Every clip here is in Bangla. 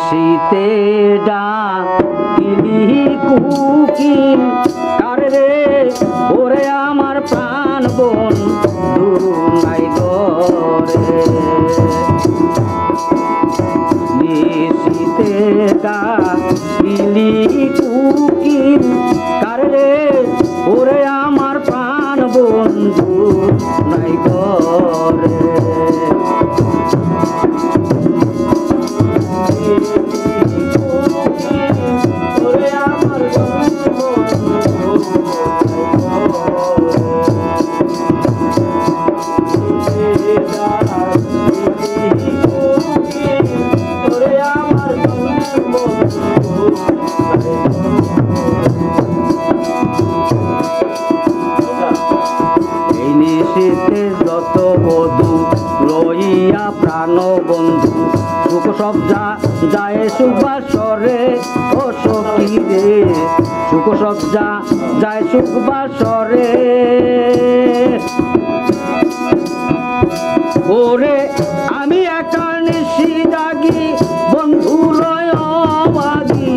নিশীতে ডাকিলি কুকিল কারে রে ওরে আমার প্রাণ বন্ধু নাই গরে নিশীতে ডাকিলি কুকিল কারে রে ওরে আমার প্রাণ বন্ধু নাই গরে যত বধু লইয়া প্রাণ বন্ধু সুখ সব যায় সুখবাসরে ও সখী রে সুখ সব যায় সুখবাসরে ওরে আমি একা নিশি জাগি বন্ধু লয় অবাগি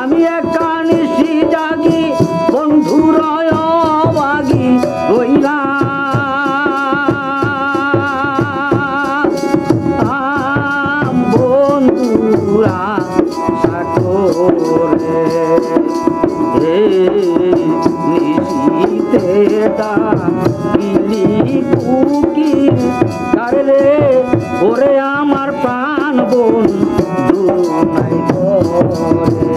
আমি একা নিশি জাগি বন্ধু লয় অবাগি রইলাম বন্ধুরা সাগরে নিশীতে ডাকিলি কুকিল কারে রে ওরে আমার প্রাণ বন্ধু নাই গরে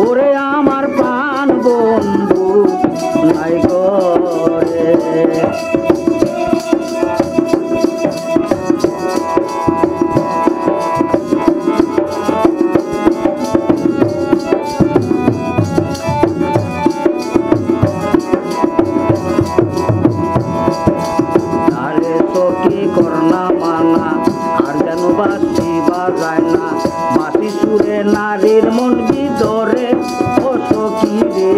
ওরে আমার প্রাণ বন্ধু নাই গরে আরে সখী করনা মানা আর যেন বাসি বাজায় না বাসি সুরে নারীর মন বিদরে ও সখী রে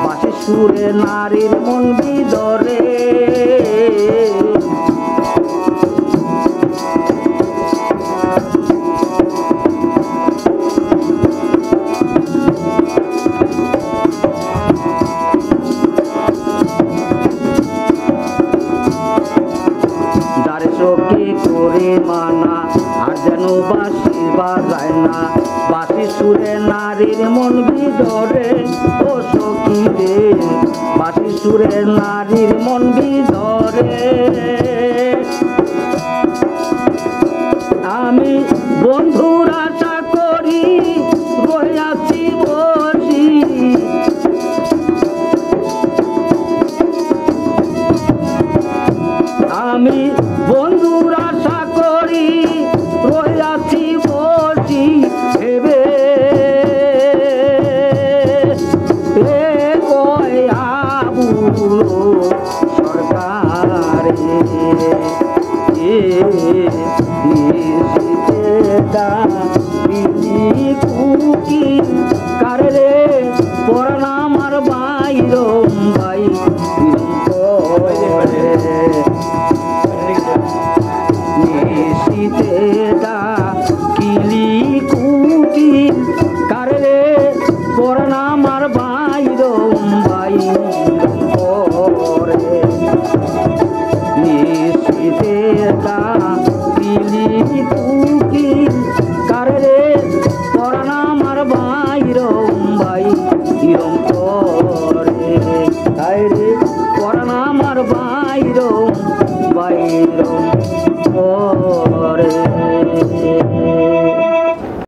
বাসি সুরে নারীর মন বিদরে যারে সখী করে মানা আর যেন বাসি বাজায় না বাসি সুরে নারীর মন বিদরে ও সখী রে বাসি সুরে নারীর মন বিদরে আমি বন্ধুর আশা করি রইয়াছি বসি আমি বন্ধুর আশা করি রইয়াছি বসি ভেবে কয় আবুল সরকারে নিশীতে ডাকিলি কুকিল কারে রে পরাণ আমার বাইরম ভাই নিশীতে ডাকিলি কুকিল কারে রে পরাণ আমার বাইরম ভাই নিশীতে ডাকিলি কুকিল কারে রে পরাণ আমার বাইরম ভাই ইরম করে কারে পরাণ আমার ভাই বাইরম বাইরম ও